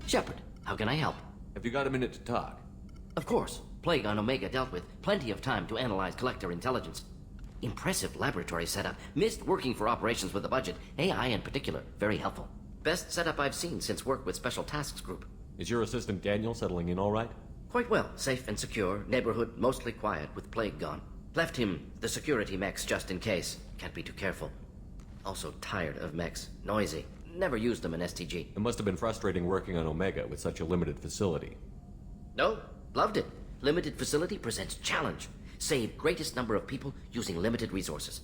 Shepard, how can I help? Have you got a minute to talk? Of course. Plague on Omega dealt with. Plenty of time to analyze collector intelligence. Impressive laboratory setup. Missed working for operations with a budget. AI in particular. Very helpful. Best setup I've seen since work with Special Tasks Group. Is your assistant Daniel settling in all right? Quite well. Safe and secure. Neighborhood mostly quiet with Plague gone. Left him the security mechs just in case. Can't be too careful. Also tired of mechs. Noisy. Never used them in STG. It must have been frustrating working on Omega with such a limited facility. No. Loved it. Limited facility presents challenge. Save greatest number of people using limited resources.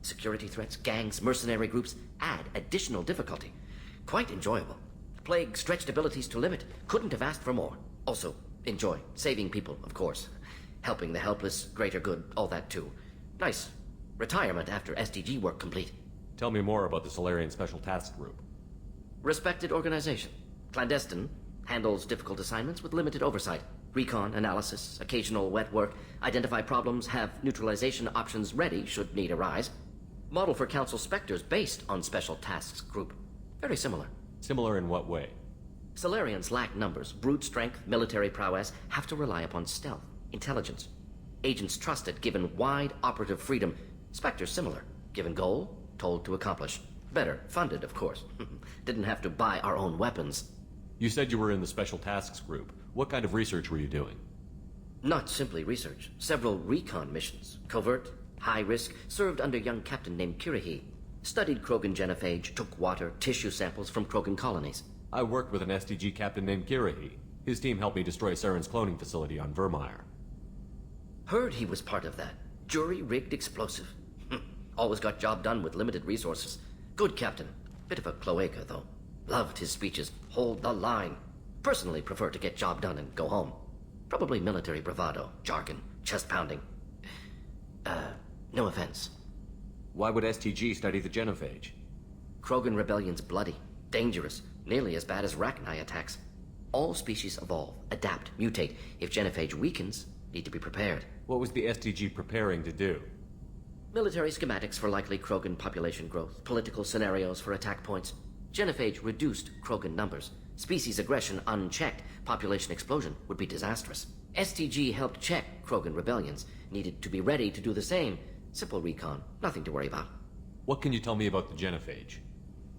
Security threats, gangs, mercenary groups add additional difficulty. Quite enjoyable. Plague stretched abilities to limit. Couldn't have asked for more. Also, enjoy. Saving people, of course. Helping the helpless, greater good, all that too. Nice. Retirement after SDG work complete. Tell me more about the Solarian Special Task Group. Respected organization. Clandestine. Handles difficult assignments with limited oversight. Recon, analysis, occasional wet work. Identify problems, have neutralization options ready should need arise. Model for Council Spectres based on Special Tasks Group. Very similar. Similar in what way? Solarians lack numbers, brute strength, military prowess, have to rely upon stealth, intelligence. Agents trusted, given wide operative freedom. Spectres similar, given goal, told to accomplish. Better, funded, of course. Didn't have to buy our own weapons. You said you were in the Special Tasks Group. What kind of research were you doing? Not simply research. Several recon missions. Covert, high risk, served under young captain named Kirihi. Studied Krogan genophage, took water, tissue samples from Krogan colonies. I worked with an SDG captain named Kirihi. His team helped me destroy Saren's cloning facility on Vermeer. Heard he was part of that. Jury-rigged explosive. Always got job done with limited resources. Good captain. Bit of a cloaca, though. Loved his speeches. Hold the line. Personally prefer to get job done and go home. Probably military bravado, jargon, chest pounding. No offense. Why would STG study the genophage? Krogan rebellion's bloody, dangerous, nearly as bad as Rachni attacks. All species evolve, adapt, mutate. If genophage weakens, need to be prepared. What was the STG preparing to do? Military schematics for likely Krogan population growth, political scenarios for attack points. Genophage reduced Krogan numbers. Species aggression unchecked, population explosion would be disastrous. STG helped check Krogan rebellions. Needed to be ready to do the same. Simple recon, nothing to worry about. What can you tell me about the genophage?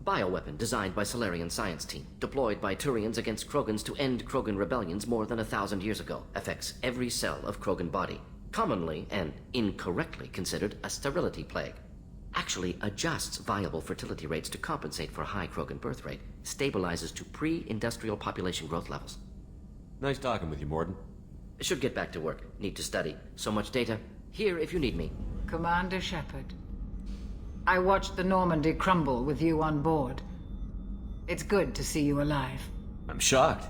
Bioweapon designed by Solarian science team. Deployed by Turians against Krogans to end Krogan rebellions more than 1,000 years ago. Affects every cell of Krogan body. Commonly and incorrectly considered a sterility plague. Actually adjusts viable fertility rates to compensate for a high Krogan birth rate. Stabilizes to pre-industrial population growth levels. Nice talking with you, Mordin. Should get back to work. Need to study. So much data. Here if you need me. Commander Shepard. I watched the Normandy crumble with you on board. It's good to see you alive. I'm shocked.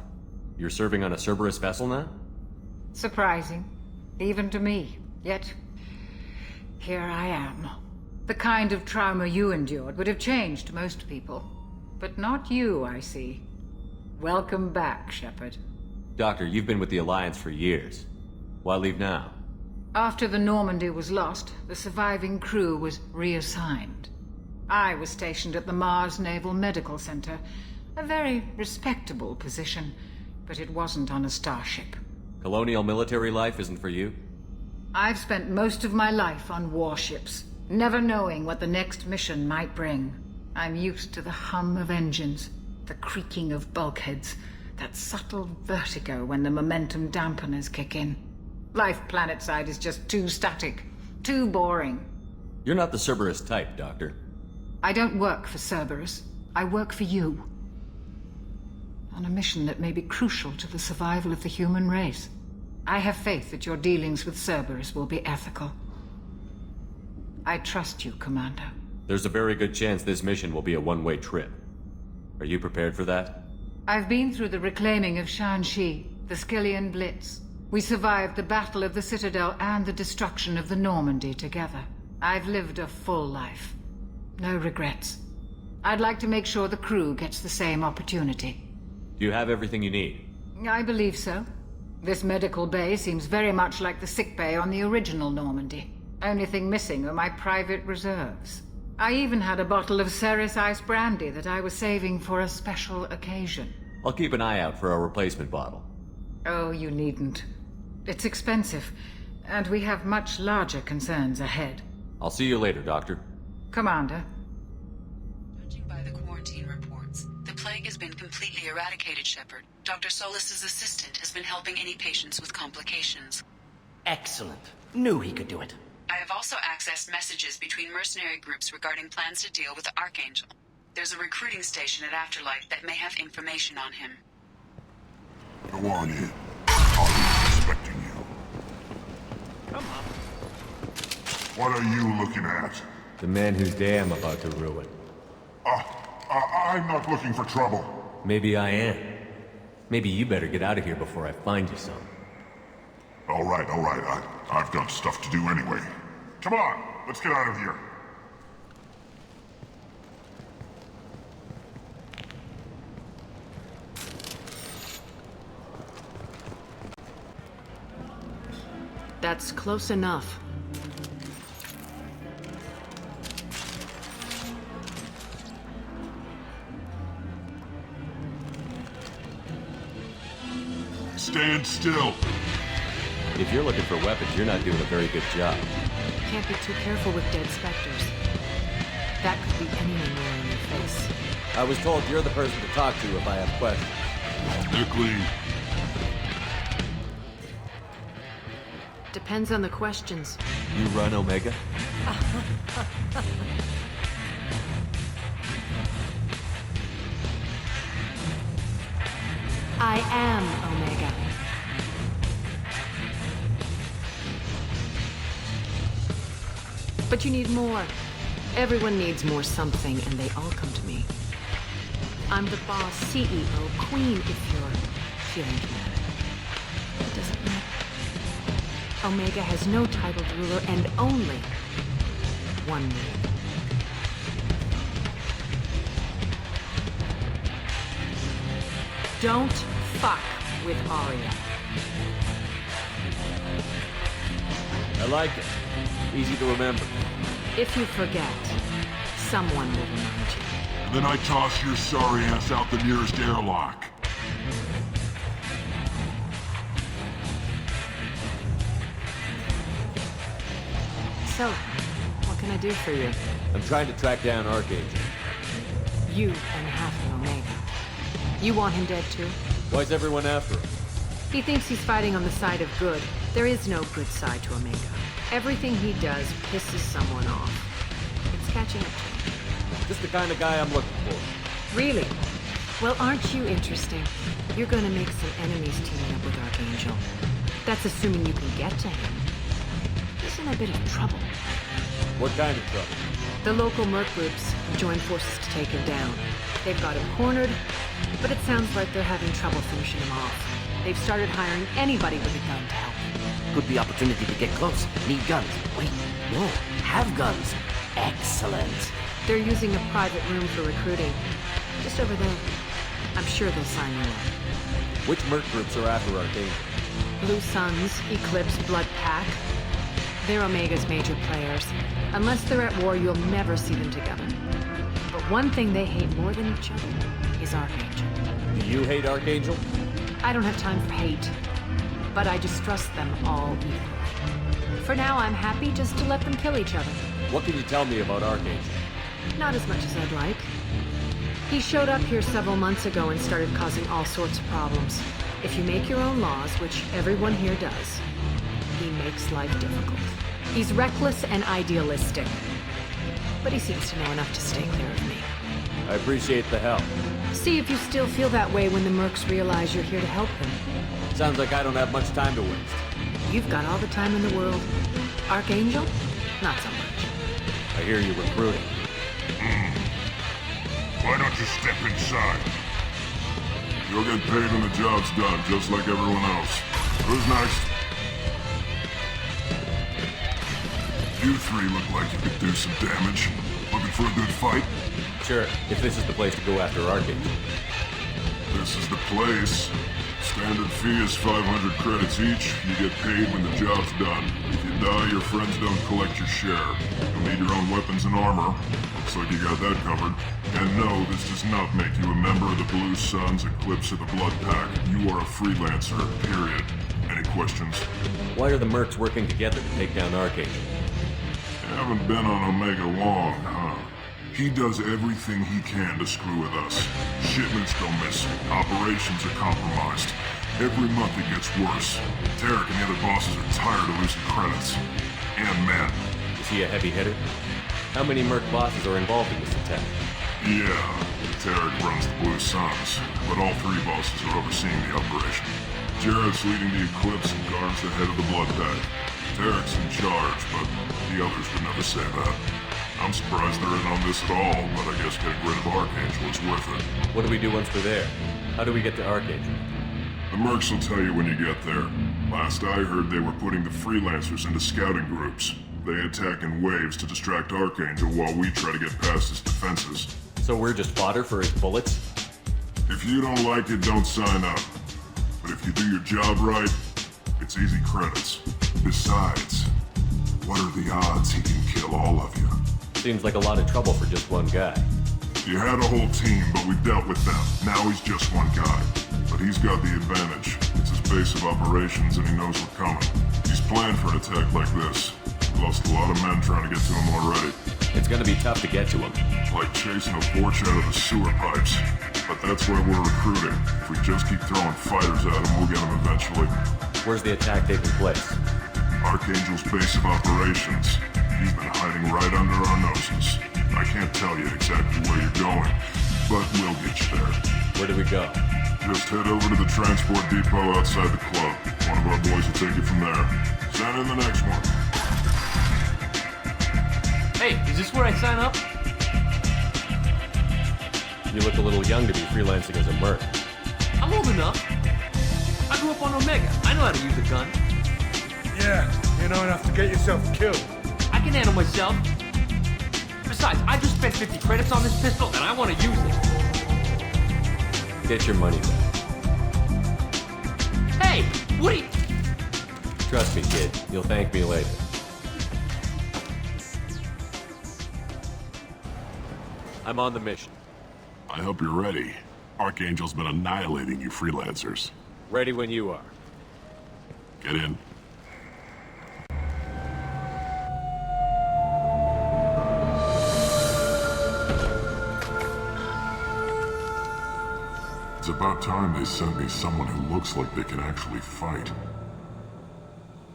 You're serving on a Cerberus vessel now? Surprising. Even to me. Yet, here I am. The kind of trauma you endured would have changed most people. But not you, I see. Welcome back, Shepard. Doctor, you've been with the Alliance for years. Why leave now? After the Normandy was lost, the surviving crew was reassigned. I was stationed at the Mars Naval Medical Center. A very respectable position, but it wasn't on a starship. Colonial military life isn't for you? I've spent most of my life on warships, never knowing what the next mission might bring. I'm used to the hum of engines, the creaking of bulkheads, that subtle vertigo when the momentum dampeners kick in. Life planetside is just too static, too boring. You're not the Cerberus type, Doctor. I don't work for Cerberus. I work for you. On a mission that may be crucial to the survival of the human race. I have faith that your dealings with Cerberus will be ethical. I trust you, Commander. There's a very good chance this mission will be a one-way trip. Are you prepared for that? I've been through the reclaiming of Shanxi, the Skillian Blitz. We survived the Battle of the Citadel and the destruction of the Normandy together. I've lived a full life. No regrets. I'd like to make sure the crew gets the same opportunity. Do you have everything you need? I believe so. This medical bay seems very much like the sick bay on the original Normandy. Only thing missing are my private reserves. I even had a bottle of Ceres Ice brandy that I was saving for a special occasion. I'll keep an eye out for a replacement bottle. Oh, you needn't. It's expensive, and we have much larger concerns ahead. I'll see you later, Doctor. Commander. Judging by the quarantine reports, the plague has been completely eradicated, Shepard. Dr. Solus's assistant has been helping any patients with complications. Excellent. Knew he could do it. I have also accessed messages between mercenary groups regarding plans to deal with the Archangel. There's a recruiting station at Afterlight that may have information on him. Go on in. I'll be expecting you. Come on. What are you looking at? The man whose day I'm about to ruin. I'm not looking for trouble. Maybe I am. Maybe you better get out of here before I find you some. All right. I've got stuff to do anyway. Come on, let's get out of here. That's close enough. Stand still. If you're looking for weapons, you're not doing a very good job. Can't be too careful with dead specters. That could be anyone wearing your face. I was told you're the person to talk to if I have questions. They're clean. Depends on the questions. You run Omega? I am Omega. But you need more. Everyone needs more something, and they all come to me. I'm the boss, CEO, queen, if you're feeling dramatic. It doesn't matter. Omega has no titled ruler and only one name. Don't fuck with Arya. I like it. Easy to remember. If you forget, someone will remind you. And then I toss your sorry ass out the nearest airlock. So, what can I do for you? I'm trying to track down Archangel. You and half an Omega. You want him dead too? Why's everyone after him? He thinks he's fighting on the side of good. There is no good side to Omega. Everything he does pisses someone off. It's catching up to him. Just the kind of guy I'm looking for. Really? Well, aren't you interesting? You're gonna make some enemies teaming up with Archangel. That's assuming you can get to him. He's in a bit of trouble. What kind of trouble? The local merc groups have joined forces to take him down. They've got him cornered, but it sounds like they're having trouble finishing him off. They've started hiring anybody with a gun to help. Could be opportunity to get close. Need guns. Wait, no. Have guns. Excellent. They're using a private room for recruiting. Just over there. I'm sure they'll sign you up. Which merc groups are after Archangel? Blue Suns, Eclipse, Blood Pack. They're Omega's major players. Unless they're at war, you'll never see them together. But one thing they hate more than each other is Archangel. Do you hate Archangel? I don't have time for hate, but I distrust them all equally. For now, I'm happy just to let them kill each other. What can you tell me about Archangel? Not as much as I'd like. He showed up here several months ago and started causing all sorts of problems. If you make your own laws, which everyone here does, he makes life difficult. He's reckless and idealistic, but he seems to know enough to stay clear of me. I appreciate the help. See if you still feel that way when the mercs realize you're here to help them. Sounds like I don't have much time to waste. You've got all the time in the world. Archangel? Not so much. I hear you recruiting. Why don't you step inside? You'll get paid when the job's done, just like everyone else. Who's next? You three look like you could do some damage. Looking for a good fight? Sure, if this is the place to go after Archangel. This is the place. Standard fee is 500 credits each. You get paid when the job's done. If you die, your friends don't collect your share. You'll need your own weapons and armor. Looks like you got that covered. And no, this does not make you a member of the Blue Suns, Eclipse, or the Blood Pack. You are a freelancer, period. Any questions? Why are the mercs working together to take down Archangel? You haven't been on Omega long, huh? He does everything he can to screw with us. Shipments go missing. Operations are compromised. Every month it gets worse. Tarek and the other bosses are tired of losing credits. And men. Is he a heavy hitter? How many merc bosses are involved in this attack? Yeah, Tarek runs the Blue Suns, but all three bosses are overseeing the operation. Jarrett's leading the Eclipse and guards the head of the Blood Pack. Tarek's in charge, but the others would never say that. I'm surprised they're in on this at all, but I guess getting rid of Archangel is worth it. What do we do once we're there? How do we get to Archangel? The mercs will tell you when you get there. Last I heard, they were putting the freelancers into scouting groups. They attack in waves to distract Archangel while we try to get past his defenses. So we're just fodder for his bullets? If you don't like it, don't sign up. But if you do your job right, it's easy credits. Besides, what are the odds he can kill all of you? Seems like a lot of trouble for just one guy. You had a whole team, but we dealt with them. Now he's just one guy. But he's got the advantage. It's his base of operations and he knows we're coming. He's planned for an attack like this. Lost a lot of men trying to get to him already. It's gonna be tough to get to him. Like chasing a porch out of the sewer pipes. But that's why we're recruiting. If we just keep throwing fighters at him, we'll get him eventually. Where's the attack taking place? Archangel's base of operations. He's been hiding right under our noses. I can't tell you exactly where you're going, but we'll get you there. Where do we go? Just head over to the transport depot outside the club. One of our boys will take you from there. Send in the next one. Hey, is this where I sign up? You look a little young to be freelancing as a merc. I'm old enough. I grew up on Omega. I know how to use a gun. Yeah, you know enough to get yourself killed. I can handle myself. Besides, I just spent 50 credits on this pistol, and I want to use it. Get your money back. Hey, what are you... Trust me, kid. You'll thank me later. I'm on the mission. I hope you're ready. Archangel's been annihilating you freelancers. Ready when you are. Get in. It's about time they sent me someone who looks like they can actually fight.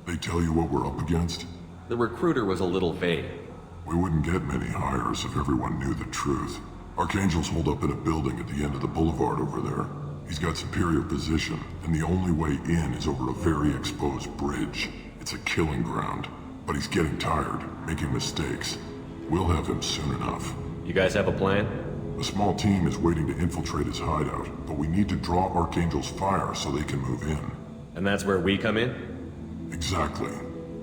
They tell you what we're up against? The recruiter was a little vague. We wouldn't get many hires if everyone knew the truth. Archangel's holed up in a building at the end of the boulevard over there. He's got superior position, and the only way in is over a very exposed bridge. It's a killing ground, but he's getting tired, making mistakes. We'll have him soon enough. You guys have a plan? A small team is waiting to infiltrate his hideout, but we need to draw Archangel's fire so they can move in. And that's where we come in? Exactly.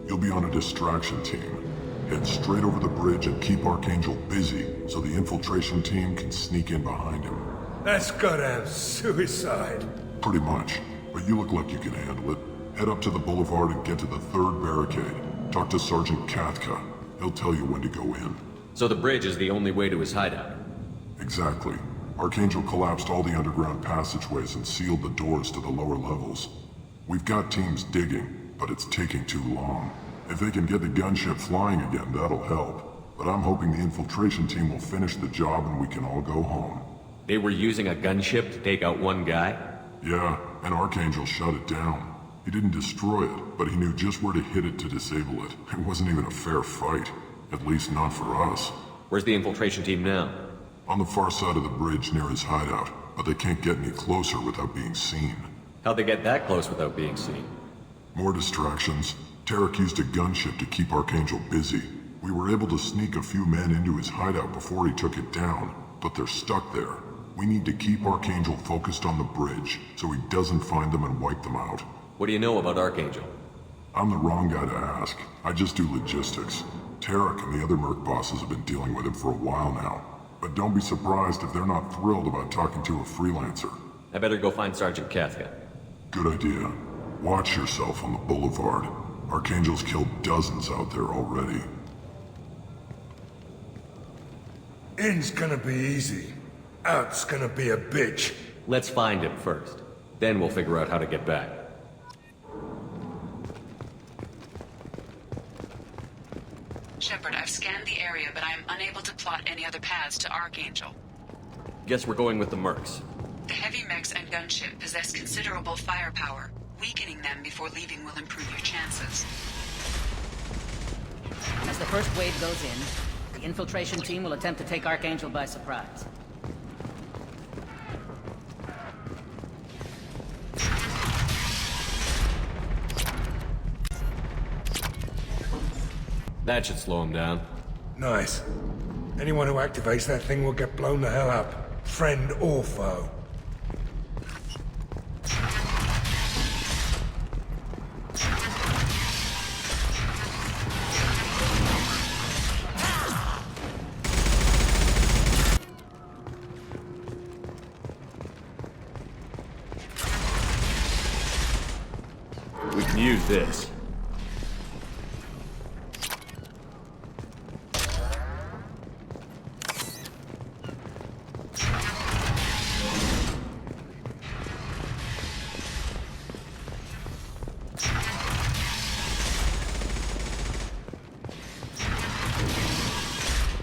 You'll be on a distraction team. Head straight over the bridge and keep Archangel busy so the infiltration team can sneak in behind him. That's goddamn suicide. Pretty much, but you look like you can handle it. Head up to the boulevard and get to the third barricade. Talk to Sergeant Katka. He'll tell you when to go in. So the bridge is the only way to his hideout? Exactly. Archangel collapsed all the underground passageways and sealed the doors to the lower levels. We've got teams digging, but it's taking too long. If they can get the gunship flying again, that'll help. But I'm hoping the infiltration team will finish the job and we can all go home. They were using a gunship to take out one guy? Yeah, and Archangel shut it down. He didn't destroy it, but he knew just where to hit it to disable it. It wasn't even a fair fight. At least not for us. Where's the infiltration team now? On the far side of the bridge near his hideout, but they can't get any closer without being seen. How'd they get that close without being seen? More distractions. Tarek used a gunship to keep Archangel busy. We were able to sneak a few men into his hideout before he took it down, but they're stuck there. We need to keep Archangel focused on the bridge, so he doesn't find them and wipe them out. What do you know about Archangel? I'm the wrong guy to ask. I just do logistics. Tarek and the other merc bosses have been dealing with him for a while now. But don't be surprised if they're not thrilled about talking to a freelancer. I better go find Sergeant Katka. Good idea. Watch yourself on the boulevard. Archangel's killed dozens out there already. In's gonna be easy. Out's gonna be a bitch. Let's find him first. Then we'll figure out how to get back. Shepard, I've scanned the area, but I am unable to plot any other paths to Archangel. Guess we're going with the mercs. The heavy mechs and gunship possess considerable firepower. Weakening them before leaving will improve your chances. As the first wave goes in, the infiltration team will attempt to take Archangel by surprise. That should slow him down. Nice. Anyone who activates that thing will get blown the hell up. Friend or foe. We can use this.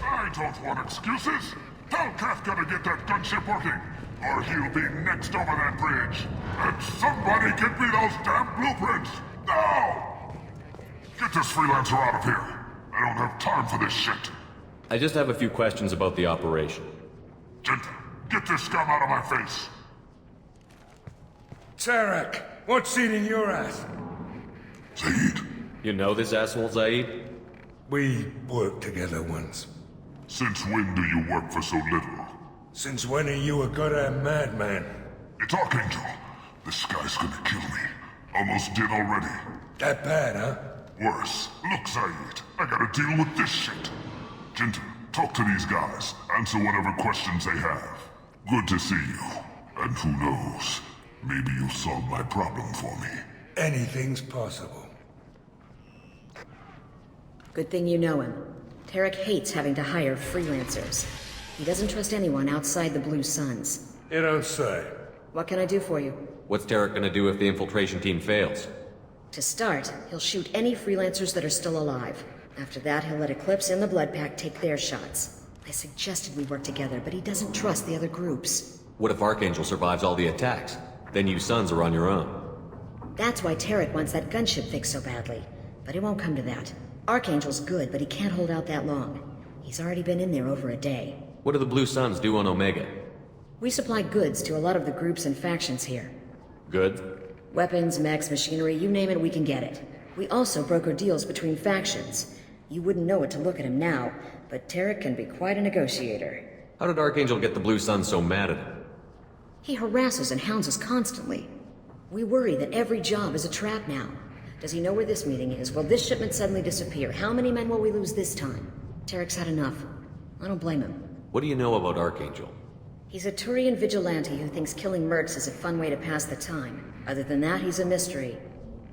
I don't want excuses. Tell Kafka to get that gunship working, or he'll be next over that bridge. And somebody get me those damn blueprints! Now! Get this freelancer out of here. I don't have time for this shit. I just have a few questions about the operation. Genta, get this scum out of my face. Tarek, what's eating your ass? Zaeed, You know this asshole, Zaeed? We worked together once. since when do you work for so little? Since when are you a goddamn madman? It's Archangel. This guy's gonna kill me. Almost did already. That bad, huh? Worse. Look, Zaeed, I gotta deal with this shit. Genta, talk to these guys. Answer whatever questions they have. Good to see you. And who knows, maybe you'll solve my problem for me. Anything's possible. Good thing you know him. Tarek hates having to hire freelancers. He doesn't trust anyone outside the Blue Suns. You don't say. What can I do for you? What's Tarek gonna do if the infiltration team fails? To start, he'll shoot any freelancers that are still alive. After that, he'll let Eclipse and the Blood Pack take their shots. I suggested we work together, but he doesn't trust the other groups. What if Archangel survives all the attacks? Then you Sons are on your own. That's why Tarek wants that gunship fixed so badly. But it won't come to that. Archangel's good, but he can't hold out that long. He's already been in there over a day. What do the Blue Suns do on Omega? We supply goods to a lot of the groups and factions here. Good? Weapons, mechs, machinery, you name it, we can get it. We also broker deals between factions. You wouldn't know it to look at him now, but Tarek can be quite a negotiator. How did Archangel get the Blue Suns so mad at him? He harasses and hounds us constantly. We worry that every job is a trap now. Does he know where this meeting is? Will this shipment suddenly disappear? How many men will we lose this time? Tarek's had enough. I don't blame him. What do you know about Archangel? He's a Turian vigilante who thinks killing mercs is a fun way to pass the time. Other than that, he's a mystery.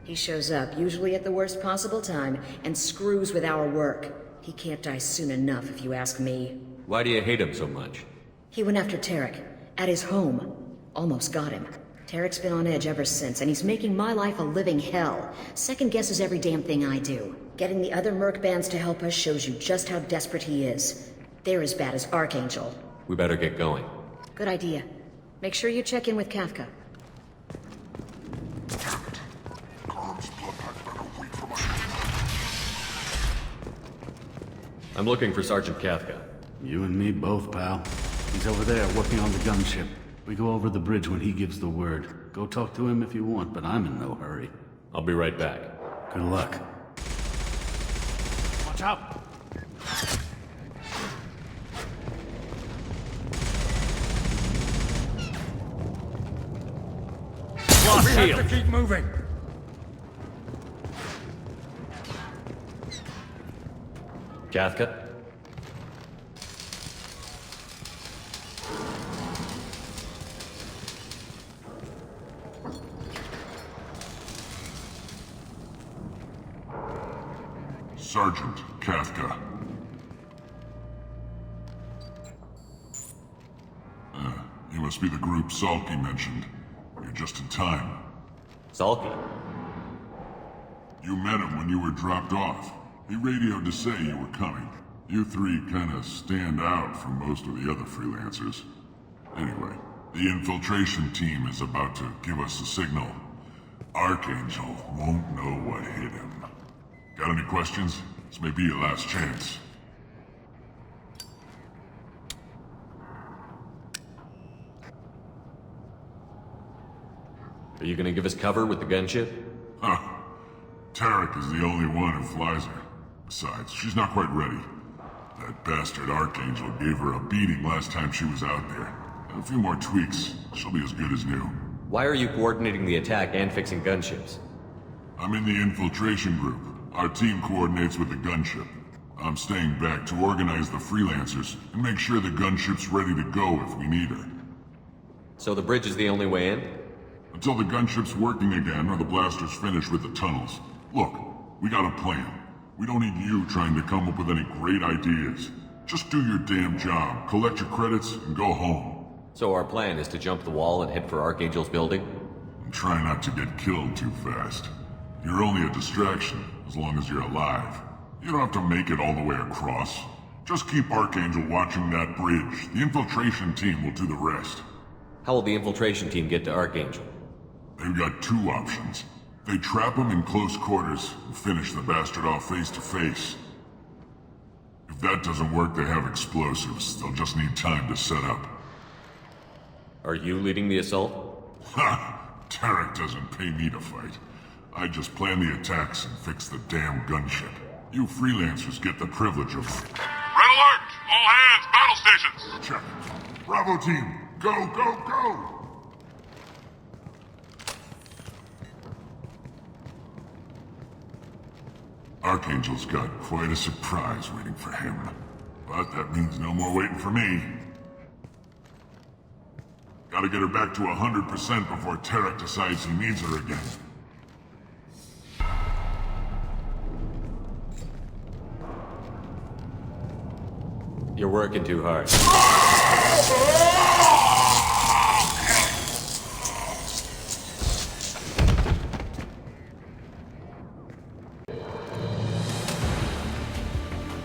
He shows up, usually at the worst possible time, and screws with our work. He can't die soon enough, if you ask me. Why do you hate him so much? He went after Tarek, at his home. Almost got him. Tarek's been on edge ever since, and he's making my life a living hell. Second guesses every damn thing I do. Getting the other merc bands to help us shows you just how desperate he is. They're as bad as Archangel. We better get going. Good idea. Make sure you check in with Kafka. Damn it. Gorm's blood pack better wait for my... I'm looking for Sergeant Kafka. You and me both, pal. He's over there working on the gunship. We go over the bridge when he gives the word. Go talk to him if you want, but I'm in no hurry. I'll be right back. Good luck. Watch out! We have to keep moving. Kafka? Sergeant Kafka. You must be the group Salky mentioned. You're just in time. Sulky? You met him when you were dropped off. He radioed to say you were coming. You three kinda stand out from most of the other freelancers. Anyway, the infiltration team is about to give us a signal. Archangel won't know what hit him. Got any questions? This may be your last chance. Are you gonna give us cover with the gunship? Huh. Tarek is the only one who flies her. Besides, she's not quite ready. That bastard Archangel gave her a beating last time she was out there. A few more tweaks, she'll be as good as new. Why are you coordinating the attack and fixing gunships? I'm in the infiltration group. Our team coordinates with the gunship. I'm staying back to organize the freelancers and make sure the gunship's ready to go if we need her. So the bridge is the only way in? Until the gunship's working again or the blasters finish with the tunnels. Look, we got a plan. We don't need you trying to come up with any great ideas. Just do your damn job, collect your credits, and go home. So our plan is to jump the wall and head for Archangel's building? And try not to get killed too fast. You're only a distraction, as long as you're alive. You don't have to make it all the way across. Just keep Archangel watching that bridge. The infiltration team will do the rest. How will the infiltration team get to Archangel? They've got two options. They trap him in close quarters and finish the bastard off face to face. If that doesn't work, they have explosives. They'll just need time to set up. Are you leading the assault? Ha! Tarek doesn't pay me to fight. I just plan the attacks and fix the damn gunship. You freelancers get the privilege of... Red alert! All hands, battle stations! Check. Bravo team, go, go, go! Archangel's got quite a surprise waiting for him. But that means no more waiting for me. Gotta get her back to 100% before Tarek decides he needs her again. You're working too hard.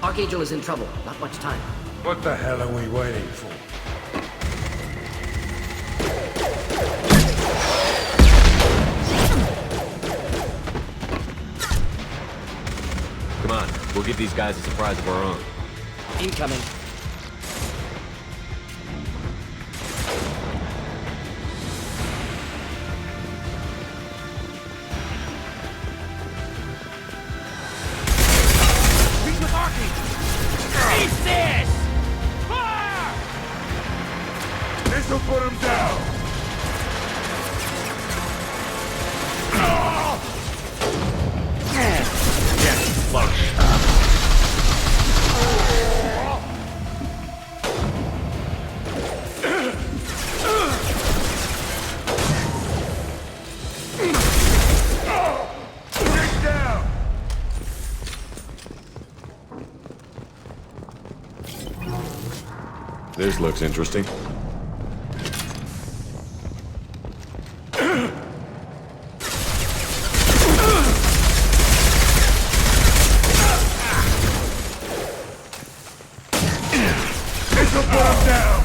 Archangel is in trouble. Not much time. What the hell are we waiting for? Come on, we'll give these guys a surprise of our own. Incoming. This'll put him down! Get flushed. Get down! This looks interesting. This'll put him down!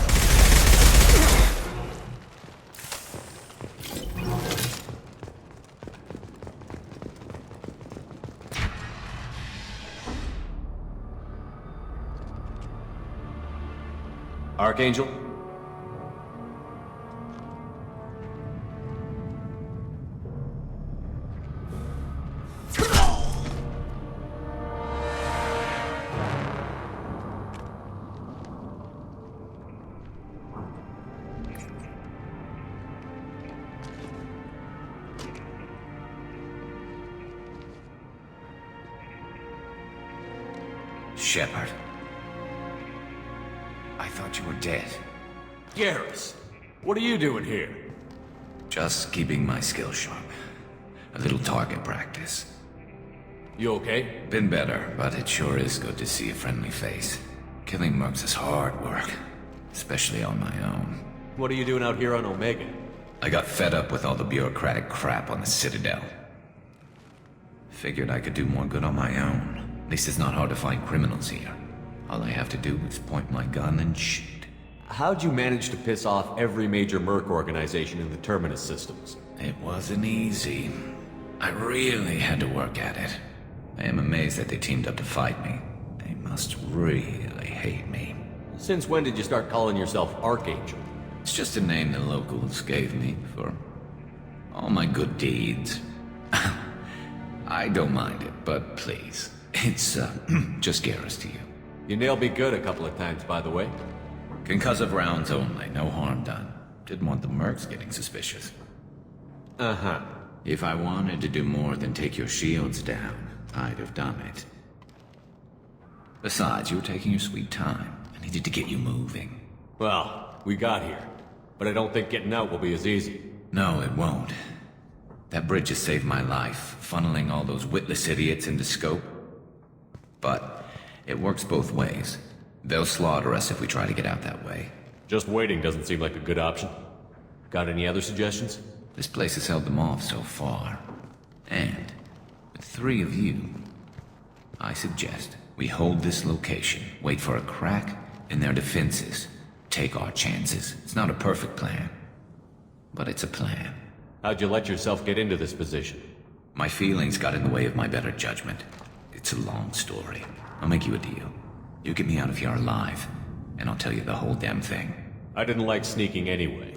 Archangel? Shepard. I thought you were dead. Garrus, what are you doing here? Just keeping my skills sharp. A little target practice. You okay? Been better, but it sure is good to see a friendly face. Killing mercs is hard work, especially on my own. What are you doing out here on Omega? I got fed up with all the bureaucratic crap on the Citadel. Figured I could do more good on my own. At least it's not hard to find criminals here. All I have to do is point my gun and shoot. How'd you manage to piss off every major merc organization in the Terminus systems? It wasn't easy. I really had to work at it. I am amazed that they teamed up to fight me. They must really hate me. Since when did you start calling yourself Archangel? It's just a name the locals gave me for all my good deeds. I don't mind it, but please, it's just Garrus to you. You nailed me good a couple of times, by the way. Concussive rounds only, no harm done. Didn't want the mercs getting suspicious. Uh-huh. If I wanted to do more than take your shields down, I'd have done it. Besides, you were taking your sweet time. I needed to get you moving. Well, we got here. But I don't think getting out will be as easy. No, it won't. That bridge has saved my life, funneling all those witless idiots into scope. But it works both ways. They'll slaughter us if we try to get out that way. Just waiting doesn't seem like a good option. Got any other suggestions? This place has held them off so far. And with 3 of you, I suggest we hold this location, wait for a crack in their defenses, take our chances. It's not a perfect plan, but it's a plan. How'd you let yourself get into this position? My feelings got in the way of my better judgment. It's a long story. I'll make you a deal. You get me out of here alive, and I'll tell you the whole damn thing. I didn't like sneaking anyway.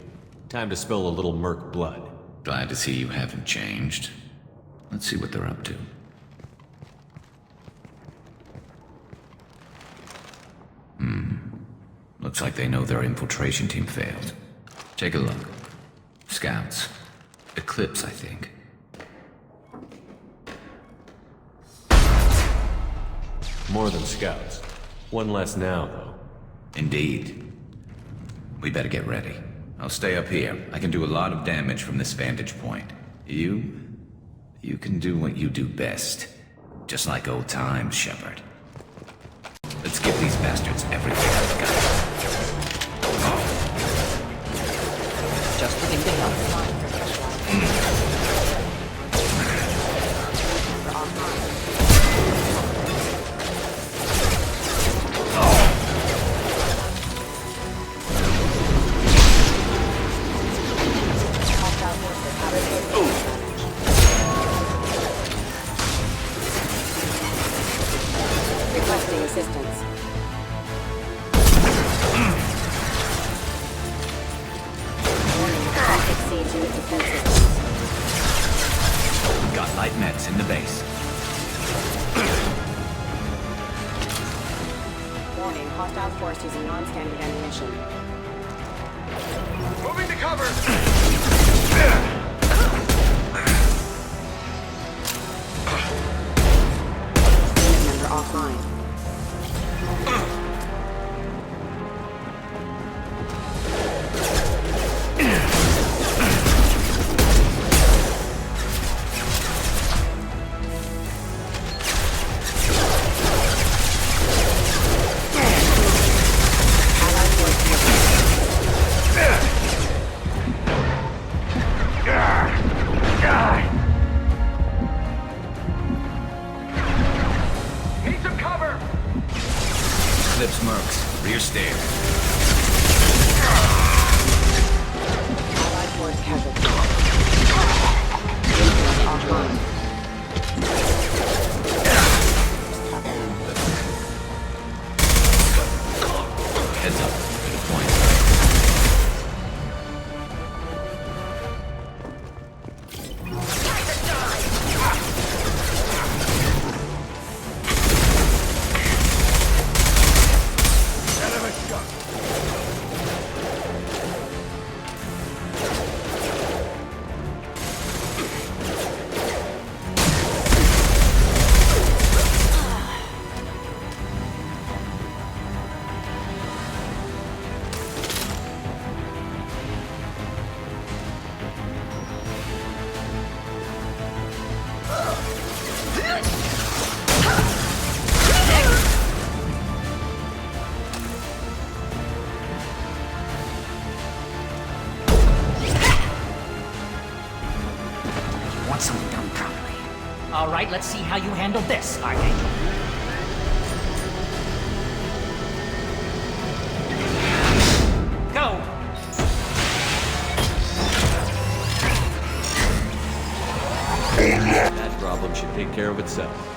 Time to spill a little merc blood. Glad to see you haven't changed. Let's see what they're up to. Looks like they know their infiltration team failed. Take a look. Scouts. Eclipse, I think. More than scouts. One less now, though. Indeed. We better get ready. I'll stay up here. I can do a lot of damage from this vantage point. You can do what you do best. Just like old times, Shepard. Let's give these bastards everything I've got. Just looking to help. Requesting assistance. Exceeds unit defenses. Got light meds in the base. Warning, hostile force using non-standard ammunition. Moving to cover! Unit member offline. Need some cover! Eclipse mercs. Rear stair. Allied force casualty. Unit member offline. Heads up. To the point. Enemy shot! want something done properly. All right, let's see how you handle this, Archangel. Go! That problem should take care of itself.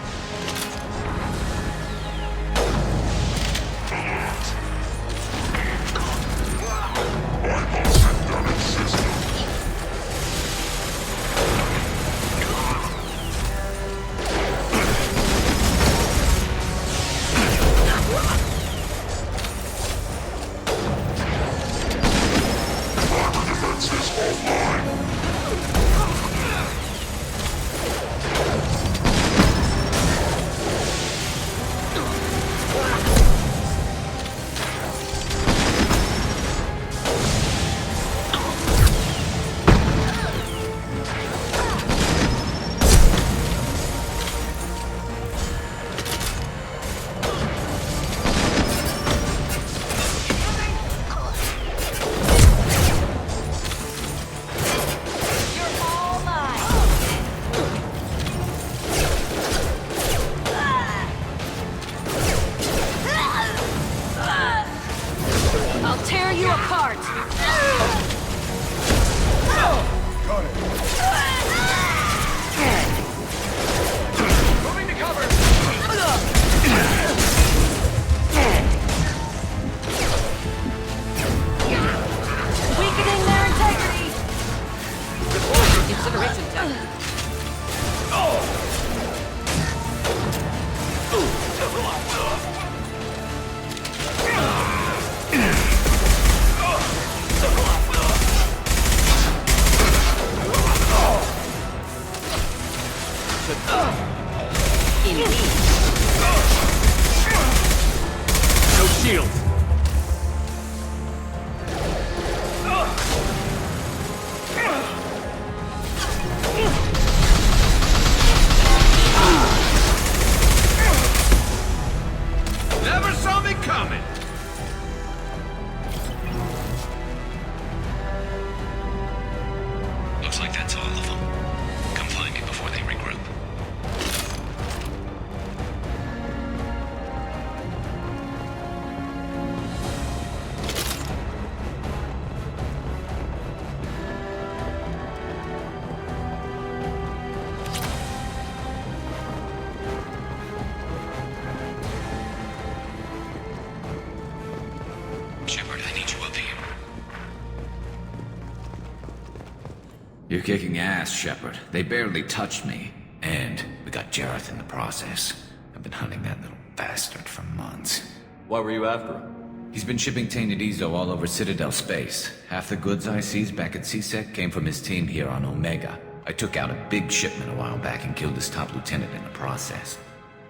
You're kicking ass, Shepard. They barely touched me. And we got Jareth in the process. I've been hunting that little bastard for months. Why were you after him? He's been shipping tainted Ezo all over Citadel space. Half the goods I seized back at CSEC came from his team here on Omega. I took out a big shipment a while back and killed his top lieutenant in the process.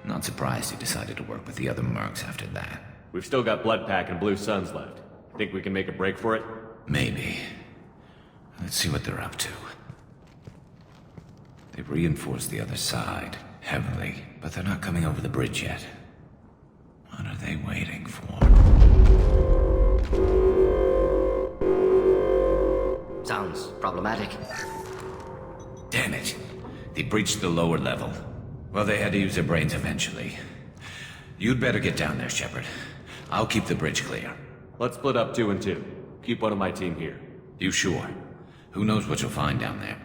Not surprised he decided to work with the other mercs after that. We've still got Bloodpack and Blue Suns left. Think we can make a break for it? Maybe. Let's see what they're up to. They've reinforced the other side, heavily, but they're not coming over the bridge yet. What are they waiting for? Sounds problematic. Damn it. They breached the lower level. Well, they had to use their brains eventually. You'd better get down there, Shepard. I'll keep the bridge clear. Let's split up 2 and 2. Keep one of my team here. You sure? Who knows what you'll find down there?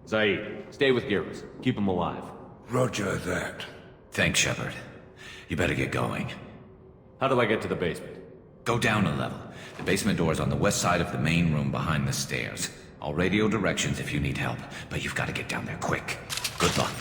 Zaeed, stay with Garrus. Keep him alive. Roger that. Thanks, Shepard. You better get going. How do I get to the basement? Go down a level. The basement door is on the west side of the main room behind the stairs. I'll radio directions if you need help, but you've got to get down there quick. Good luck.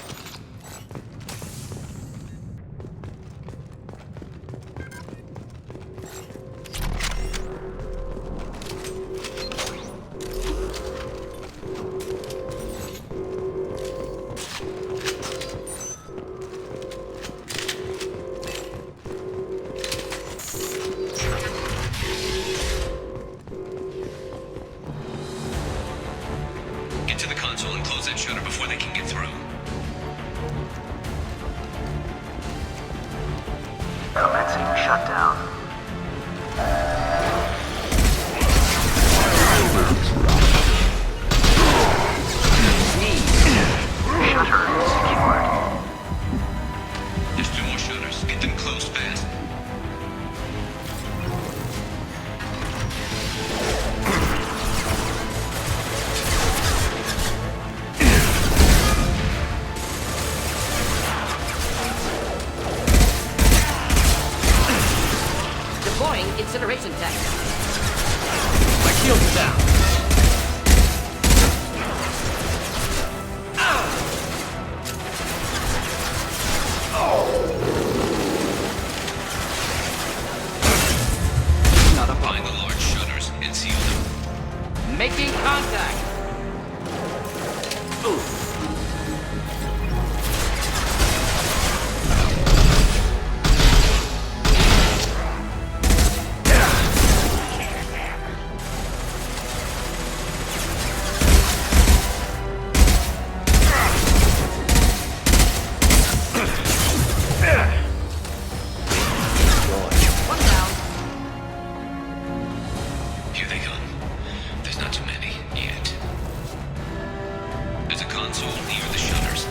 console near the shutters.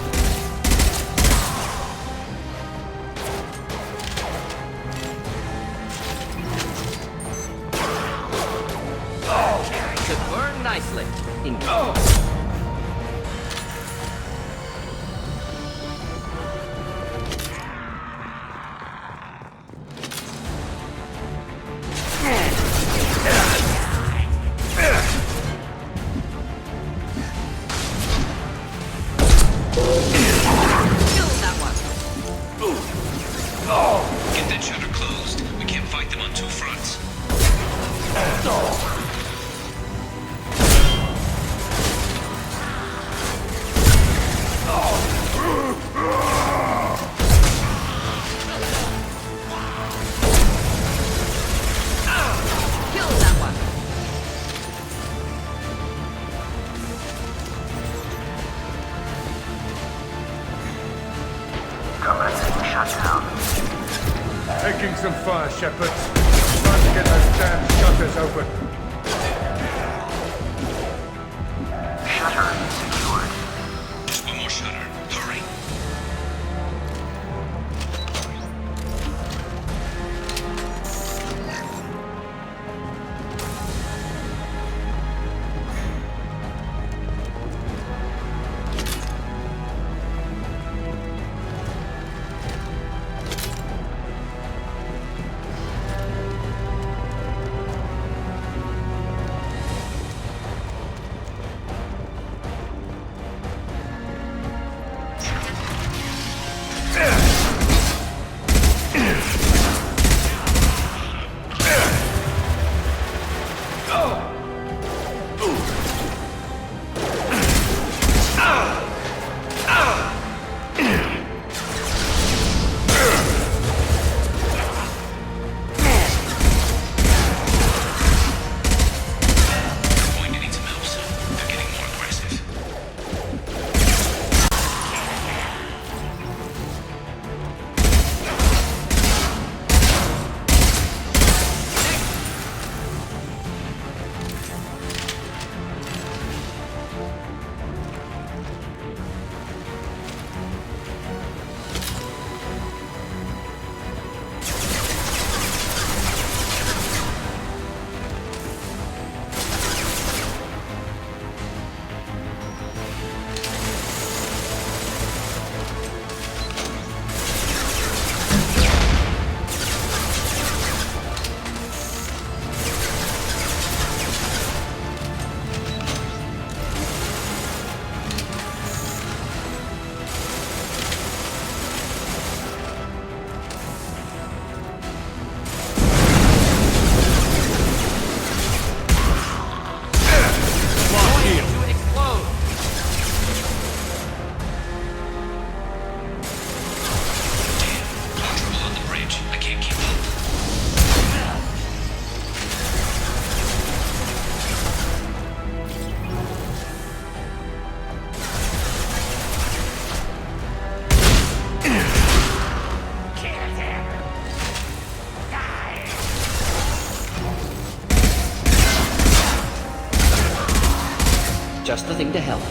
Could burn nicely. Get that shutter closed. We can't fight them on two fronts. Kill that one. Commencing shutdown. Taking some fire, Shepard. Trying to get those damn shutters open. Shutter secured. Just one more shutter. Hurry. Just the thing to help.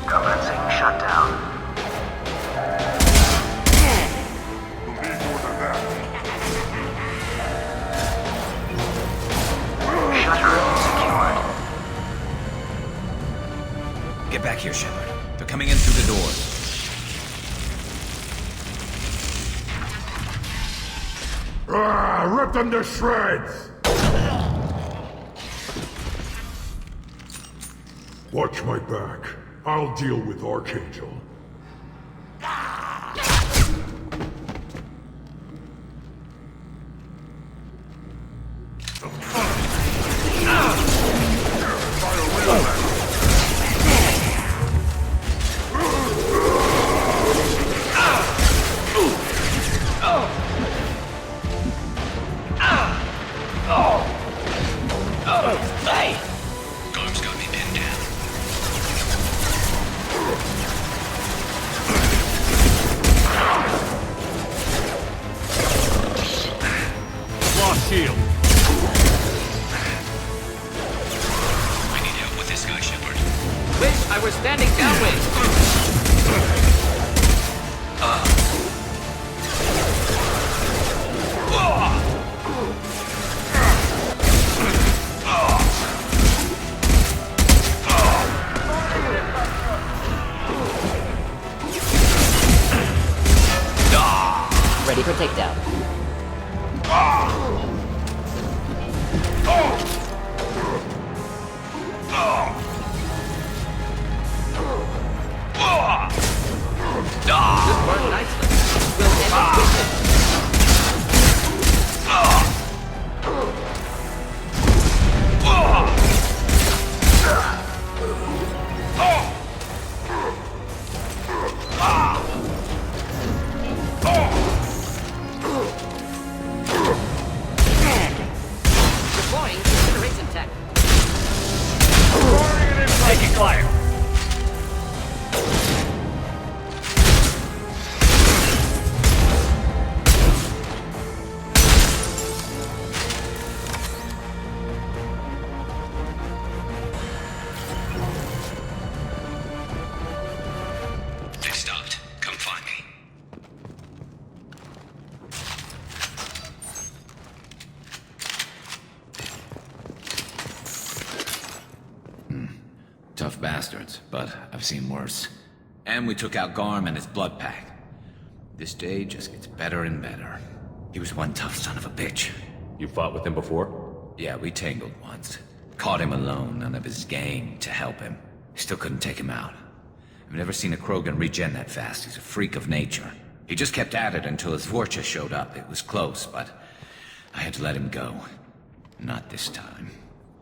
Commencing shutdown. Shutter secured. Get back here, Shepard. They're coming in through the door. Rip them to shreds! Watch my back. I'll deal with Archangel. Hey! Gorm's got me pinned down. shield. I need help with this guy, Shepard. Wish I were standing downwind. Ready for takedown. This worked nicely. We'll end it quickly. Deploying incineration tech. Taking fire. They stopped. Come find me. Tough bastards, but I've seen worse. And we took out Garm and his blood pack. This day just gets better and better. He was one tough son of a bitch. You fought with him before? Yeah, we tangled once. Caught him alone, none of his gang to help him. Still couldn't take him out. I've never seen a Krogan regen that fast. He's a freak of nature. He just kept at it until his Vorcha showed up. It was close, but I had to let him go. Not this time.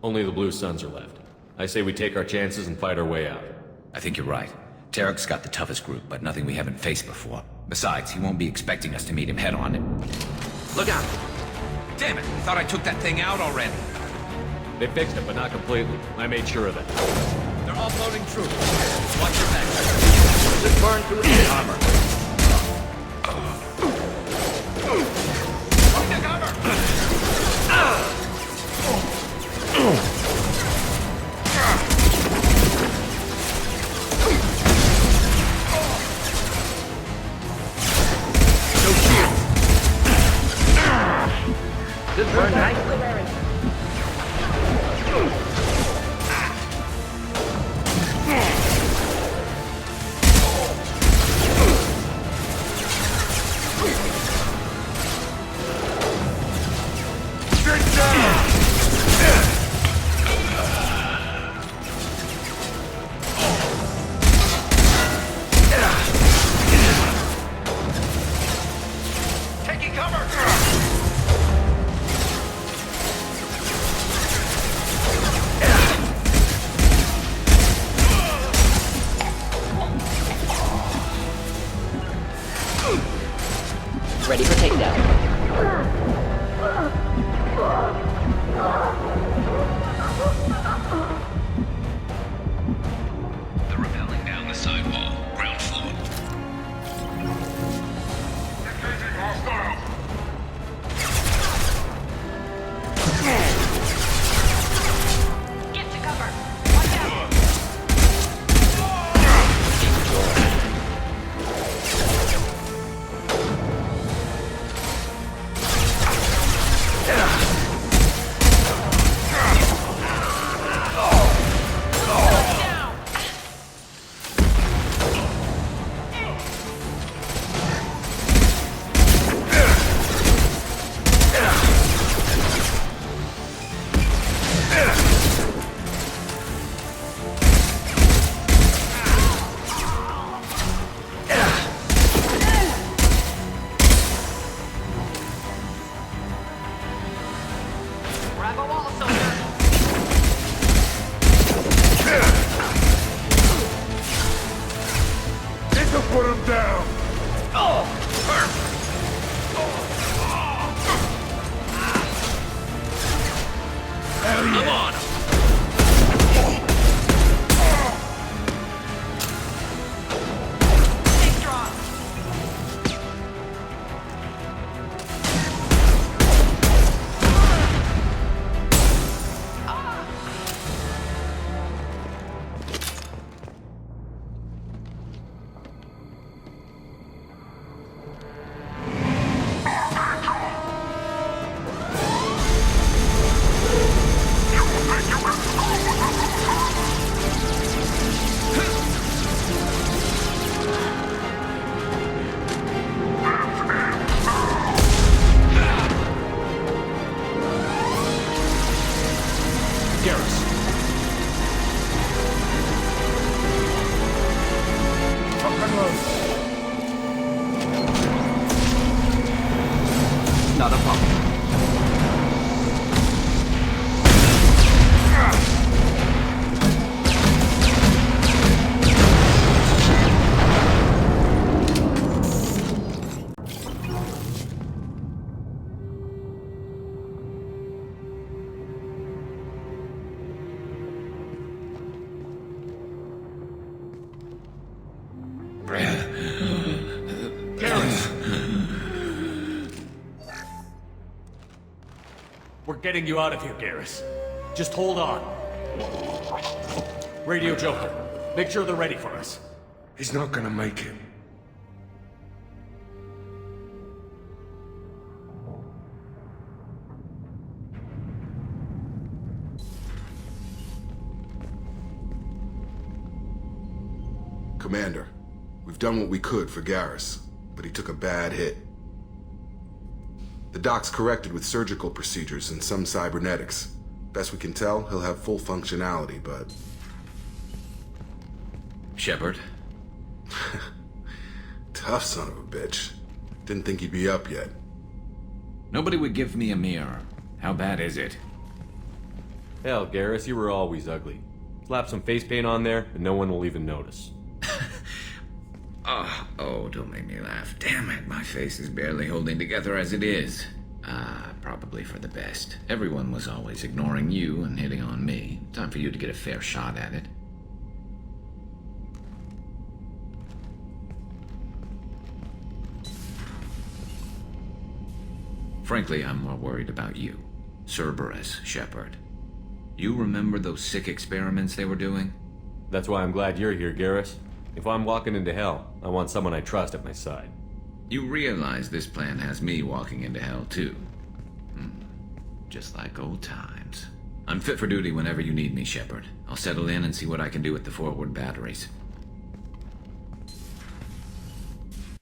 Only the Blue Suns are left. I say we take our chances and fight our way out. I think you're right. Tarek's got the toughest group, but nothing we haven't faced before. Besides, he won't be expecting us to meet him head-on. Look out! Damn it! I thought I took that thing out already. They fixed it, but not completely. I made sure of that. They're offloading troops. Watch your back. Just burn through any armor. Take cover! This burned nicely. Taking cover! Ready for takedown. They're rappelling down the sidewall. Ground floor. Engaging hostiles. Get to cover. Watch out. Grab a wall, soldier. This'll put him down. I'm on him. Take draw. We're getting you out of here, Garrus. Just hold on. Radio Joker, make sure they're ready for us. He's not gonna make it. Commander, we've done what we could for Garrus, but he took a bad hit. The doc's corrected with surgical procedures and some cybernetics. Best we can tell, he'll have full functionality, but... Shepard? Tough son of a bitch. Didn't think he'd be up yet. Nobody would give me a mirror. How bad is it? Hell, Garrus, you were always ugly. Slap some face paint on there, and no one will even notice. Oh, don't make me laugh. Damn it, my face is barely holding together as it is. Probably for the best. Everyone was always ignoring you and hitting on me. Time for you to get a fair shot at it. Frankly, I'm more worried about you. Cerberus, Shepard. You remember those sick experiments they were doing? That's why I'm glad you're here, Garrus. If I'm walking into hell, I want someone I trust at my side. You realize this plan has me walking into hell, too. Just like old times. I'm fit for duty whenever you need me, Shepard. I'll settle in and see what I can do with the forward batteries.